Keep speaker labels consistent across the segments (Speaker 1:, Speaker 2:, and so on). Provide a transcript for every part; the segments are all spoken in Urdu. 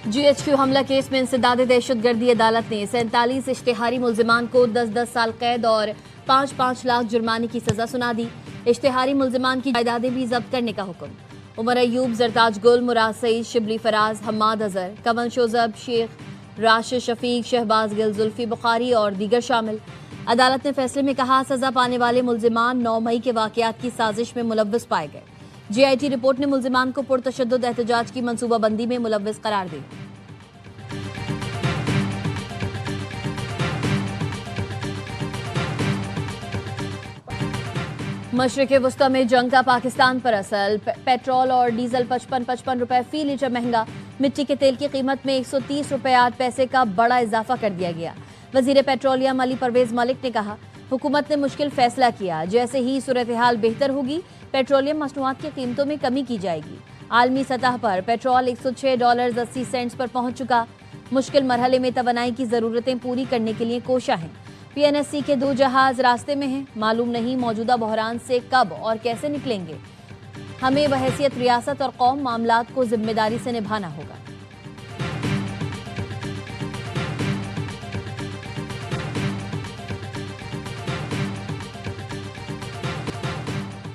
Speaker 1: GHQ حملہ کیس میں انسداد دہشت گردی عدالت نے 47 اشتہاری ملزمان کو 10 سال قید اور 5 لاکھ جرمانے کی سزا سنا دی۔ اشتہاری ملزمان کی جائیدادیں بھی ضبط کرنے کا حکم۔ عمر ایوب، زرتاج گل، مراد سعید، شبلی فراز، حماد اظہر، کنول شوذب، شیخ راشد شفیق، شہباز گل، زلفی بخاری اور دیگر شامل۔ عدالت نے فیصلے میں کہا سزا پانے والے ملزمان 9 مئی کے واقعات کی سازش میں ملوث پائے گئے۔ GIT رپورٹ نے ملزمان کو پرتشدد احتجاج کی منصوبہ بندی میں ملوث قرار دیا۔ مشرق وسطی میں جنگ کا پاکستان پر اثر، پیٹرول اور ڈیزل 55 روپے فی لیٹر مہنگا، مٹی کے تیل کی قیمت میں 130 روپے 8 پیسے کا بڑا اضافہ کر دیا گیا۔ وزیر پیٹرولیم علی پرویز ملک نے کہا حکومت نے مشکل فیصلہ کیا، جیسے ہی صورتحال بہتر ہوگی پیٹرولیم مصنوعات کی قیمتوں میں کمی کی جائے گی۔ عالمی سطح پر پیٹرول $106.80 پر پہنچ چکا۔ مشکل مرحلے میں توانائی کی ضرورتیں پوری کرنے کے لیے کوشاں ہیں۔ PNSC کے 2 جہاز راستے میں ہیں، معلوم نہیں موجودہ بحران سے کب اور کیسے نکلیں گے۔ ہمیں بحیثیت ریاست اور قوم معاملات کو ذمہ داری سے نبھانا ہوگا۔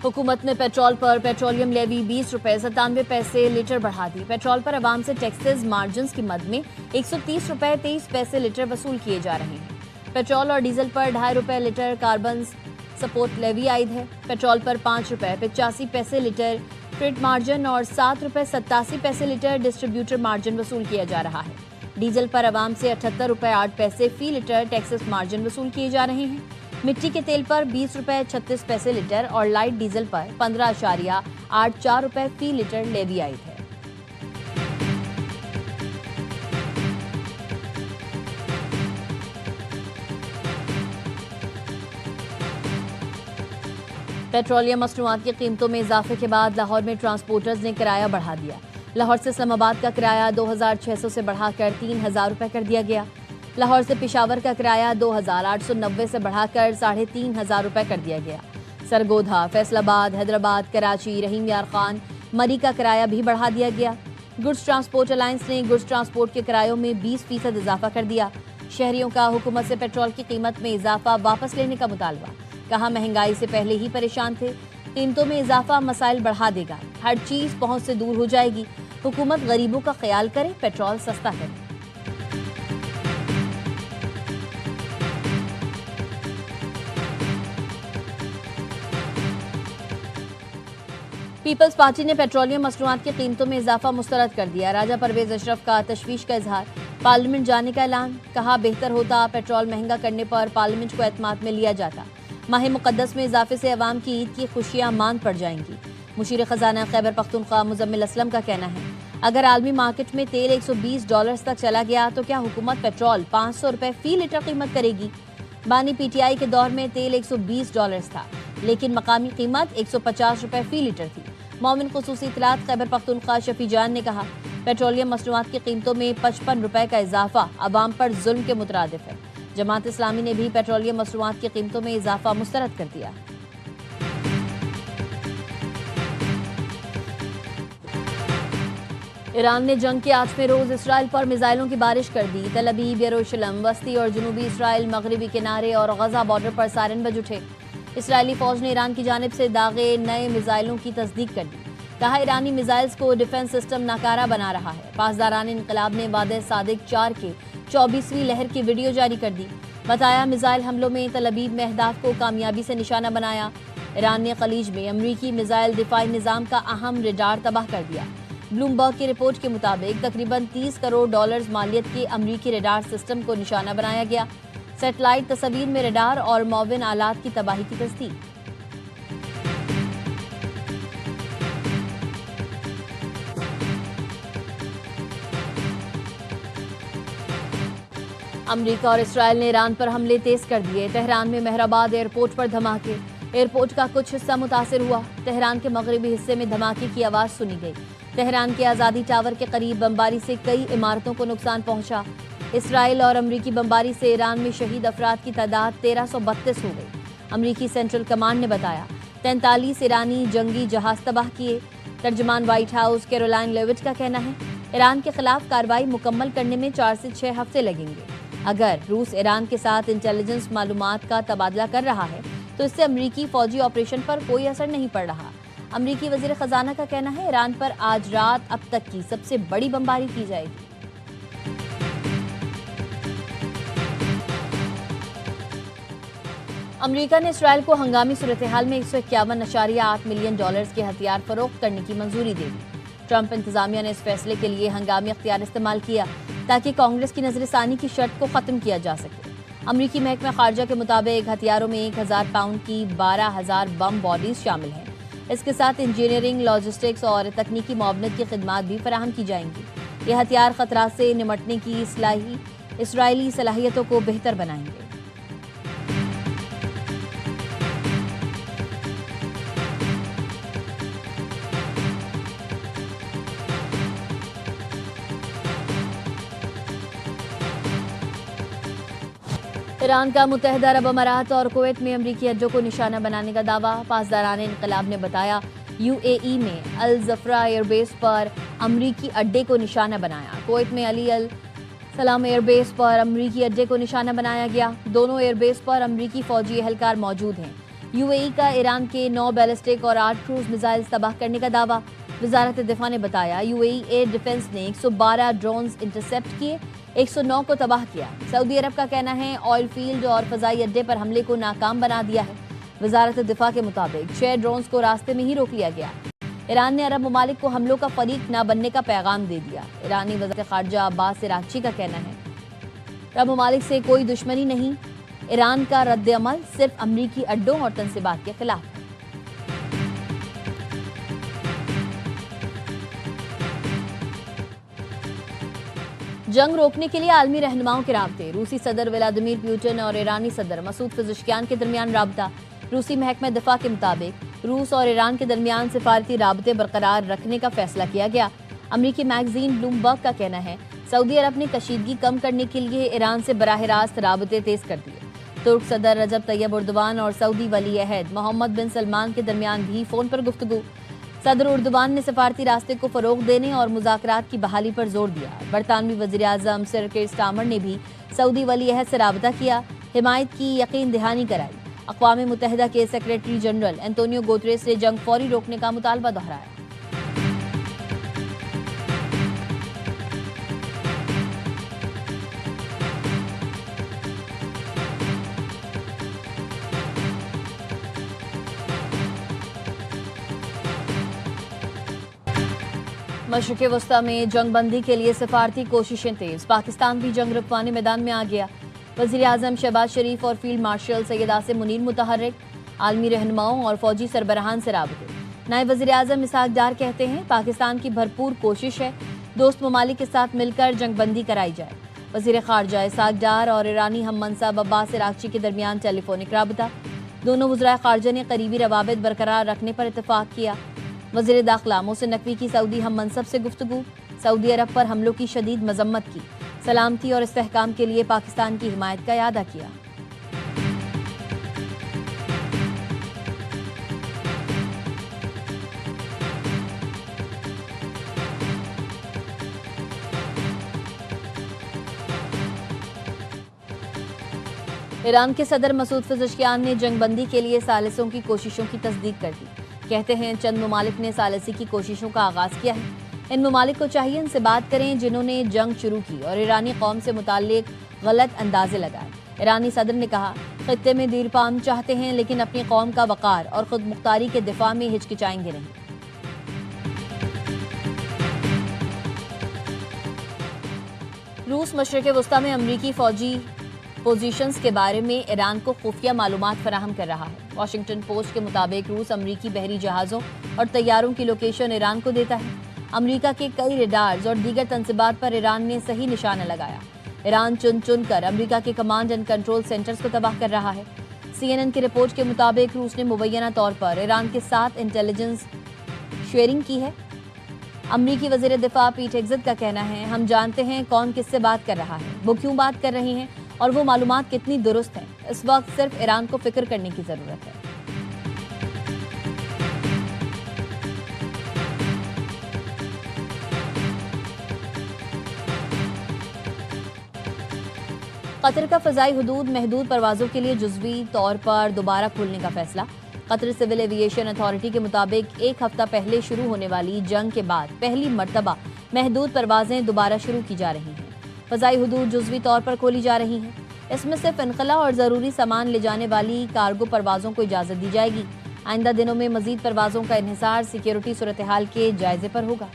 Speaker 1: حکومت نے پیٹرول پر پیٹرولیم لیوی 20 روپے 97 پیسے لیٹر بڑھا دی۔ پیٹرول پر عوام سے ٹیکسز مارجنز کی مد میں 130 روپے 23 پیسے لیٹر وصول کیے جا رہے ہیں۔ پیٹرول اور ڈیزل پر 2.5 روپے لیٹر کاربن سپورٹ لیوی عائد ہے۔ پیٹرول پر 5 روپے 85 پیسے لیٹر فریٹ مارجن اور 7 روپے 87 پیسے لیٹر ڈسٹریبیوٹر مارجن وصول کیا جا رہا ہے۔ ڈیزل پر عوام سے 78 روپے 8 پیسے فی لیٹر ٹیکسس مارجن وصول کیے جا رہے ہیں۔ مٹی کے تیل پر 20 روپے 36 پیسے لیٹر اور لائٹ ڈیزل پر 15.84 روپے فی لیٹر لیوی عائد ہے۔ پیٹرولیم مصنوعات کی قیمتوں میں اضافے کے بعد لاہور میں ٹرانسپورٹرز نے کرایہ بڑھا دیا۔ لاہور سے اسلام آباد کا کرایہ 2600 سے بڑھا کر 3000 روپے کر دیا گیا۔ لاہور سے پشاور کا کرایہ 2890 سے بڑھا کر 3500 روپے کر دیا گیا۔ سرگودھا، فیصل آباد، حیدرآباد، کراچی، رحیم یار خان، مری کا کرایہ بھی بڑھا دیا گیا۔ گڈز ٹرانسپورٹ الائنس نے گڈز ٹرانسپورٹ کے کرایوں میں 20% اضافہ کر دیا۔ شہریوں کا حکومت سے پیٹرول کی قیمت میں اضافہ واپس لینے کا مطالبہ، کہا مہنگائی سے پہلے ہی پریشان تھے، قیمتوں میں اضافہ مسائل بڑھا دے گا، ہر چیز پہنچ سے دور ہو جائے گی، حکومت غریبوں کا خیال کرے، پیٹرول سستا کرے۔ پیپلز پارٹی نے پیٹرولیم مصنوعات کی قیمتوں میں اضافہ مسترد کر دیا۔ راجہ پرویز اشرف کا تشویش کا اظہار، پارلیمنٹ جانے کا اعلان، کہا بہتر ہوتا پیٹرول مہنگا کرنے پر پارلیمنٹ کو اعتماد میں لیا جاتا، ماہ مقدس میں اضافے سے عوام کی عید کی خوشیاں ماند پڑ جائیں گی۔ مشیر خزانہ خیبر پختونخوا مزمل اسلم کا کہنا ہے اگر عالمی مارکیٹ میں تیل $120 تک چلا گیا تو کیا حکومت پیٹرول 500 روپے فی لیٹر قیمت کرے گی؟ بانی PTI کے دور میں تیل $120 تھا، لیکن مقامی قیمت 150 روپے فی لیٹر تھی۔ معاون خصوصی اطلاعات خیبر پختونخوا شفیع جان نے کہا پیٹرولیم مصنوعات کی قیمتوں میں 55 روپے کا اضافہ عوام پر ظلم کے مترادف ہے۔ جماعت اسلامی نے بھی پیٹرولیم مصنوعات کی قیمتوں میں اضافہ مسترد کر دیا۔ ایران نے جنگ کے 8ویں روز اسرائیل پر میزائلوں کی بارش کر دی۔ تل ابیب، یروشلم، وسطی اور جنوبی اسرائیل، مغربی کنارے اور غزہ بارڈر پر سائرن بج اٹھے۔ اسرائیلی فوج نے ایران کی جانب سے داغے نئے میزائلوں کی تصدیق کر دی، کہا ایرانی میزائلز کو ڈیفنس سسٹم ناکارہ بنا رہا ہے۔ پاسداران انقلاب نے وعدہ صادق 4 کے 24ویں لہر کی ویڈیو جاری کر دی، بتایا میزائل حملوں میں تل ابیب میں اہداف کو کامیابی سے نشانہ بنایا۔ ایران نے خلیج میں امریکی میزائل دفاعی نظام کا اہم ریڈار تباہ کر دیا۔ بلومبرگ کی رپورٹ کے مطابق تقریباً $30 کروڑ مالیت کے امریکی ریڈار سسٹم کو نشانہ بنایا گیا۔ سیٹلائٹ تصاویر میں ریڈار اور معاون آلات کی تباہی کی تصدیق۔ امریکہ اور اسرائیل نے ایران پر حملے تیز کر دیے۔ تہران میں مہرآباد ایئرپورٹ پر دھماکے، ایئرپورٹ کا کچھ حصہ متاثر ہوا۔ تہران کے مغربی حصے میں دھماکے کی آواز سنی گئی۔ تہران کے آزادی ٹاور کے قریب بمباری سے کئی عمارتوں کو نقصان پہنچا۔ اسرائیل اور امریکی بمباری سے ایران میں شہید افراد کی تعداد 1332 ہو گئی۔ امریکی سینٹرل کمانڈ نے بتایا 43 ایرانی جنگی جہاز تباہ کیے۔ ترجمان وائٹ ہاؤس کیرولائن لیوٹ کا کہنا ہے ایران کے خلاف کارروائی مکمل کرنے میں 4 سے 6 ہفتے لگیں گے۔ اگر روس ایران کے ساتھ انٹیلیجنس معلومات کا تبادلہ کر رہا ہے تو اس سے امریکی فوجی آپریشن پر کوئی اثر نہیں پڑ رہا۔ امریکی وزیر خزانہ کا کہنا ہے ایران پر آج رات اب تک کی سب سے بڑی بمباری کی جائے گی۔ امریکہ نے اسرائیل کو ہنگامی صورتحال میں $151.8 ملین کے ہتھیار فروخت کرنے کی منظوری دے دی۔ ٹرمپ انتظامیہ نے اس فیصلے کے لیے ہنگامی اختیار استعمال کیا تاکہ کانگریس کی نظر ثانی کی شرط کو ختم کیا جا سکے۔ امریکی محکمہ خارجہ کے مطابق ہتھیاروں میں 1000 پاؤنڈ کی 12,000 بم باڈیز شامل ہیں۔ اس کے ساتھ انجینئرنگ، لاجسٹکس اور تکنیکی معاونت کی خدمات بھی فراہم کی جائیں گی۔ یہ ہتھیار خطرات سے نمٹنے کی اسرائیلی صلاحیتوں کو بہتر بنائیں گے۔ ایران کا متحدہ عرب امارات اور کویت میں امریکی اڈوں کو نشانہ بنانے کا دعویٰ۔ پاسداران انقلاب نے بتایا یو اے ای میں الزفرا ایئر بیس پر امریکی اڈے کو نشانہ بنایا۔ کویت میں علی السلام ایئر بیس پر امریکی اڈے کو نشانہ بنایا گیا۔ دونوں ایئر بیس پر امریکی فوجی اہلکار موجود ہیں۔ یو اے ای کا ایران کے 9 بیلسٹک اور 8 کروز میزائل تباہ کرنے کا دعویٰ۔ وزارت دفاع نے بتایا you a E air defence نے 112 ڈرونز انٹرسیپٹ کیے، 109 کو تباہ کیا۔ سعودی عرب کا کہنا ہے آئل فیلڈ اور فضائی اڈے پر حملے کو ناکام بنا دیا ہے۔ وزارت دفاع کے مطابق 6 ڈرونز کو راستے میں ہی روک لیا گیا۔ ایران نے عرب ممالک کو حملوں کا فریق نہ بننے کا پیغام دے دیا۔ ایرانی وزیر خارجہ عباس عراقچی کا کہنا ہے عرب ممالک سے کوئی دشمنی نہیں، ایران کا رد عمل صرف امریکی اڈوں اور تنصیبات کے خلاف ہے۔ جنگ روکنے کے لیے عالمی رہنماؤں کے رابطے۔ روسی صدر ولادیمیر پوٹن اور ایرانی صدر مسعود پزشکیان کے درمیان رابطہ۔ روسی محکمہ دفاع کے مطابق روس اور ایران کے درمیان سفارتی رابطے برقرار رکھنے کا فیصلہ کیا گیا۔ امریکی میگزین بلومبرگ کا کہنا ہے سعودی عرب نے کشیدگی کم کرنے کے لیے ایران سے براہ راست رابطے تیز کر دیے۔ ترک صدر رجب طیب اردوان اور سعودی ولی عہد محمد بن سلمان کے درمیان بھی فون پر گفتگو۔ صدر اردوان نے سفارتی راستے کو فروغ دینے اور مذاکرات کی بحالی پر زور دیا۔ برطانوی وزیر اعظم سر کیئر سٹارمر نے بھی سعودی ولی عہد سے رابطہ کیا، حمایت کی یقین دہانی کرائی۔ اقوام متحدہ کے سیکریٹری جنرل انتونیو گوتریس نے جنگ فوری روکنے کا مطالبہ دہرایا۔ مشرق وسطی میں جنگ بندی کے لیے سفارتی کوششیں تیز۔ پاکستان بھی جنگ رکوانے میدان میں آ گیا۔ وزیر اعظم شہباز شریف اور فیلڈ مارشل سید عاصم منیر متحرک۔ عالمی رہنماؤں اور فوجی سربراہان سے رابطے۔ نائب وزیر اعظم اسحاق ڈار کہتے ہیں پاکستان کی بھرپور کوشش ہے دوست ممالک کے ساتھ مل کر جنگ بندی کرائی جائے۔ وزیر خارجہ اسحاق ڈار اور ایرانی ہم منصب عباس عراقچی کے درمیان ٹیلی فونک رابطہ۔ دونوں وزرائے خارجہ نے قریبی روابط برقرار رکھنے پر اتفاق کیا۔ وزیر داخلہ محسن نقوی کی سعودی ہم منصب سے گفتگو۔ سعودی عرب پر حملوں کی شدید مذمت کی، سلامتی اور استحکام کے لیے پاکستان کی حمایت کا اعادہ کیا۔ ایران کے صدر مسعود پزشکیان نے جنگ بندی کے لیے ثالثوں کی کوششوں کی تصدیق کر دی۔ کہتے ہیں چند ممالک نے ثالثی کی کوششوں کا آغاز کیا ہے۔ ان ممالک کو چاہیے ان سے بات کریں جنہوں نے جنگ شروع کی اور ایرانی قوم سے متعلق غلط اندازے لگائے۔ ایرانی صدر نے کہا خطے میں دیر پا چاہتے ہیں لیکن اپنی قوم کا وقار اور خود مختاری کے دفاع میں ہچکچائیں گے نہیں۔ روس مشرق وسطی میں امریکی فوجی پوزیشنز کے بارے میں ایران کو خفیہ معلومات فراہم کر رہا ہے۔ واشنگٹن پوسٹ کے مطابق روس امریکی بحری جہازوں اور طیاروں کی لوکیشن ایران کو دیتا ہے۔ امریکہ کے کئی ریڈارز اور دیگر تنصیبات پر ایران نے صحیح نشانہ لگایا۔ ایران چن کر امریکہ کے کمانڈ اینڈ کنٹرول سینٹرز کو تباہ کر رہا ہے۔ سی این این کی رپورٹ کے مطابق روس نے مبینہ طور پر ایران کے ساتھ انٹیلیجنس شیئرنگ کی ہے۔ امریکی وزیر دفاع پیٹ ہیگزت کا کہنا ہے ہم جانتے ہیں کون کس سے بات کر رہا ہے، وہ کیوں بات کر رہے ہیں اور وہ معلومات کتنی درست ہیں۔ اس وقت صرف ایران کو فکر کرنے کی ضرورت ہے۔ قطر کا فضائی حدود محدود پروازوں کے لیے جزوی طور پر دوبارہ کھولنے کا فیصلہ۔ قطر سول ایویشن اتھارٹی کے مطابق ایک ہفتہ پہلے شروع ہونے والی جنگ کے بعد پہلی مرتبہ محدود پروازیں دوبارہ شروع کی جا رہی ہیں۔ فضائی حدود جزوی طور پر کھولی جا رہی ہیں۔ اس میں صرف انخلا اور ضروری سامان لے جانے والی کارگو پروازوں کو اجازت دی جائے گی۔ آئندہ دنوں میں مزید پروازوں کا انحصار سیکیورٹی صورتحال کے جائزے پر ہوگا۔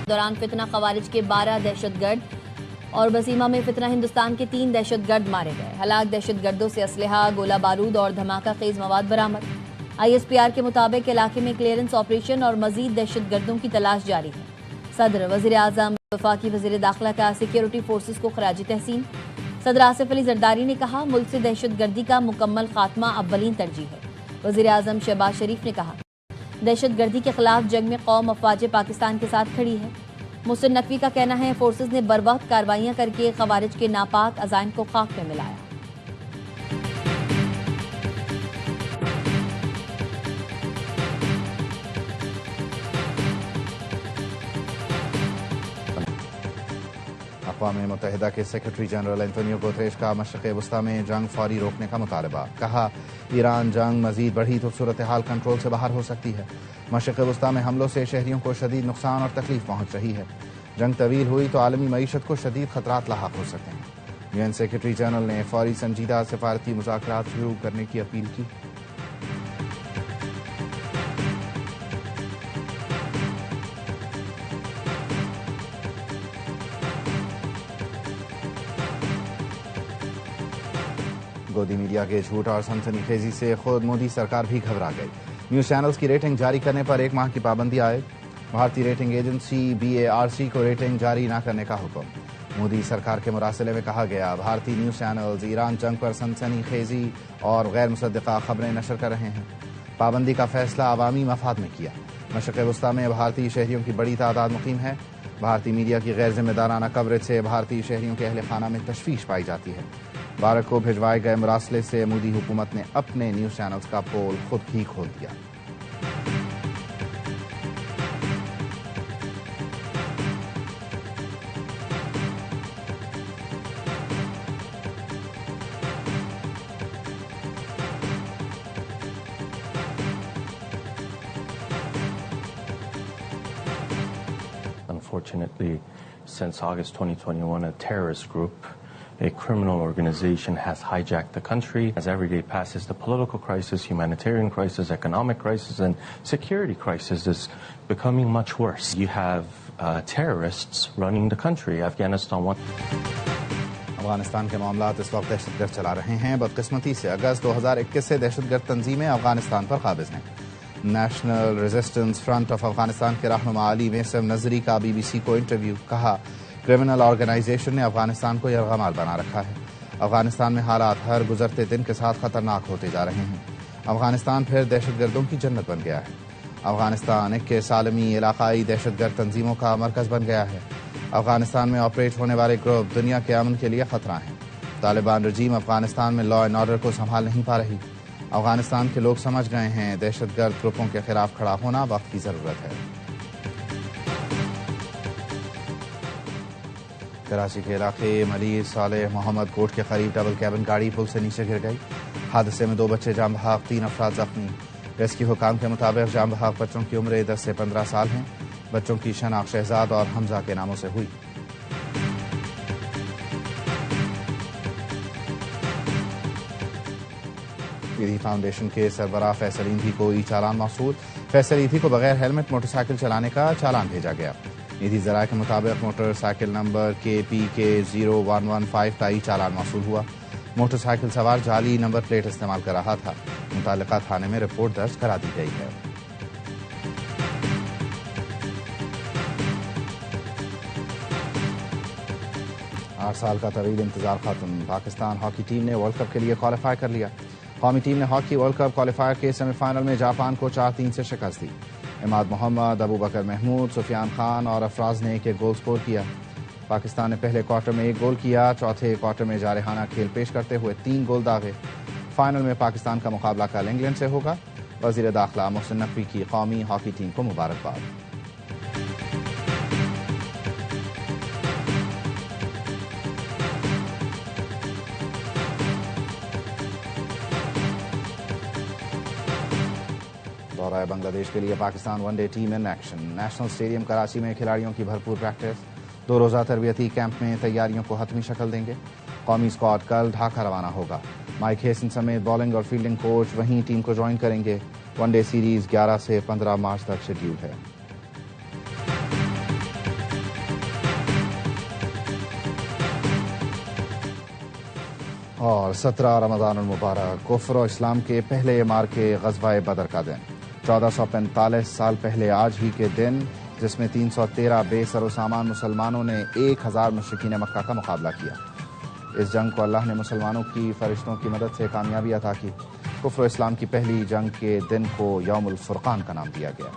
Speaker 1: دوران فتنہ خوارج کے 12 دہشت گرد اور بسیمہ میں فتنہ ہندوستان کے 3 دہشت گرد مارے گئے۔ ہلاک دہشت گردوں سے اسلحہ، گولہ بارود اور دھماکہ خیز مواد برآمد۔ ISPR کے مطابق علاقے میں کلیئرنس آپریشن اور مزید دہشت گردوں کی تلاش جاری ہے۔ صدر، وزیر اعظم، وفاقی وزیر داخلہ کا سیکیورٹی فورسز کو خراج تحسین۔ صدر آصف علی زرداری نے کہا ملک سے دہشت گردی کا مکمل خاتمہ اولین ترجیح ہے۔ وزیر اعظم شہباز شریف نے کہا دہشت گردی کے خلاف جنگ میں قوم افواج پاکستان کے ساتھ کھڑی ہے۔ محسن نقوی کا کہنا ہے فورسز نے بروقت کارروائیاں کر کے خوارج کے ناپاک عزائم کو خاک میں ملایا۔
Speaker 2: اقوام متحدہ کے سیکرٹری جنرل انتونیو گوتریش کا مشرق وسطی میں جنگ فوری روکنے کا مطالبہ۔ کہا ایران جنگ مزید بڑھی تو صورتحال کنٹرول سے باہر ہو سکتی ہے۔ مشرق وسطی میں حملوں سے شہریوں کو شدید نقصان اور تکلیف پہنچ رہی ہے۔ جنگ طویل ہوئی تو عالمی معیشت کو شدید خطرات لاحق ہو سکتے ہیں۔ UN سیکرٹری جنرل نے فوری سنجیدہ سفارتی مذاکرات شروع کرنے کی اپیل کی۔ گودی میڈیا کے جھوٹ اور سنسنی خیزی سے خود مودی سرکار بھی گھبرا گئی۔ نیوز چینلز کی ریٹنگ جاری کرنے پر 1 ماہ کی پابندی عائد۔ بھارتی ریٹنگ ایجنسی BARC کو ریٹنگ جاری نہ کرنے کا حکم۔ مودی سرکار کے مراسلے میں کہا گیا بھارتی نیوز چینلز ایران جنگ پر سنسنی خیزی اور غیر مصدقہ خبریں نشر کر رہے ہیں۔ پابندی کا فیصلہ عوامی مفاد میں کیا۔ مشرق وسطی میں بھارتی شہریوں کی بڑی تعداد مقیم ہے۔ بھارتی میڈیا کی غیر ذمہ دارانہ کوریج سے بھارتی شہریوں کے اہل خانہ میں تشویش پائی جاتی ہے۔ بھارت کو بھجوائے گئے مراسلے سے مودی حکومت نے اپنے نیوز چینلز کا پول خود ہی کھول دیا۔
Speaker 3: Unfortunately, since August 2021, a terrorist group, a criminal organization, has hijacked the country. As every day passes, the political crisis, humanitarian crisis, economic crisis, and security crisis is becoming much worse. You have terrorists running the country. Afghanistan
Speaker 2: Afghanistan کے معاملات اس وقت دہشت گرد چلا رہے ہیں۔ بدقسمتی سے اگست 2021 سے دہشت گرد تنظیمیں افغانستان پر قابض ہیں۔ National resistance front of Afghanistan کے رہنما علی میسم نظری کا BBC کو انٹرویو۔ کہا کرمنل آرگنائزیشن نے افغانستان کو یرغمال بنا رکھا ہے۔ افغانستان میں حالات ہر گزرتے دن کے ساتھ خطرناک ہوتے جا رہے ہیں۔ افغانستان پھر دہشت گردوں کی جنت بن گیا ہے۔ افغانستان 21 عالمی علاقائی دہشت گرد تنظیموں کا مرکز بن گیا ہے۔ افغانستان میں آپریٹ ہونے والے گروپ دنیا کے امن کے لیے خطرہ ہیں۔ طالبان رجیم افغانستان میں لا اینڈ آرڈر کو سنبھال نہیں پا رہی۔ افغانستان کے لوگ سمجھ گئے ہیں دہشت گرد گروپوں کے خلاف کھڑا ہونا وقت کی ضرورت ہے۔ کراچی کے علاقے ملیر صالح محمد کوٹ کے قریب ڈبل کیبن گاڑی پل سے نیچے گر گئی۔ حادثے میں 2 بچے جاں بحق، 3 افراد زخمی۔ ریسکیو حکام کے مطابق جاں بحق بچوں کی عمریں 10 سے 15 سال ہیں۔ بچوں کی شناخت شہزاد اور حمزہ کے ناموں سے ہوئی۔ ایدھی فاؤنڈیشن کے سربراہ فیصل ایندھی کو ای چالان موصول۔ فیصل ایندھی کو بغیر ہیلمٹ موٹر سائیکل چلانے کا چالان بھیجا گیا۔ ایندھی ذرائع کے مطابق موٹر سائیکل نمبر KPK 0115 کا ای چالان موصول ہوا۔ موٹر سائیکل سوار جعلی نمبر پلیٹ استعمال کر رہا تھا۔ متعلقہ تھانے میں رپورٹ درج کرا دی گئی ہے۔ 8 سال کا طویل انتظار ختم۔ پاکستان ہاکی ٹیم نے ورلڈ کپ کے لیے کوالیفائی کر لیا۔ قومی ٹیم نے ہاکی ورلڈ کپ کوالیفائر کے سیمی فائنل میں جاپان کو 4-3 سے شکست دی۔ عماد محمد، ابوبکر محمود، سفیان خان اور افراز نے 1-1 گول سکور کیا۔ پاکستان نے پہلے کوارٹر میں 1 گول کیا، چوتھے کوارٹر میں جارحانہ کھیل پیش کرتے ہوئے 3 گول داغے۔ فائنل میں پاکستان کا مقابلہ کل انگلینڈ سے ہوگا۔ وزیر داخلہ محسن نقوی کی قومی ہاکی ٹیم کو مبارکباد۔ دورہ بنگلہ دیش کے لیے Pakistan one day team in action. National stadium Karachi میں کھلاڑیوں کی بھرپور پریکٹس. 2 روزہ تربیتی کیمپ میں تیاریوں کو حتمی شکل دیں گے. قومی اسکواڈ کل ڈھاکہ روانہ ہوگا. مائک ہیسن سمیت بالنگ اور فیلڈنگ کوچ وہیں ٹیم کو جوائن کریں گے. ون ڈے سیریز 11 سے 15 مارچ تک شیڈیول ہے. اور 17 رمضان المبارک کفر و اسلام کے پہلے مارکے غزوہ بدر کا دن. 1445 سال پہلے آج ہی کے دن، جس میں 313 بے سر و سامان مسلمانوں نے 1000 مشرکین مکہ کا مقابلہ کیا. اس جنگ کو اللہ نے مسلمانوں کی فرشتوں کی مدد سے کامیابی عطا کی. کفر و اسلام کی پہلی جنگ کے دن کو یوم الفرقان کا نام دیا گیا.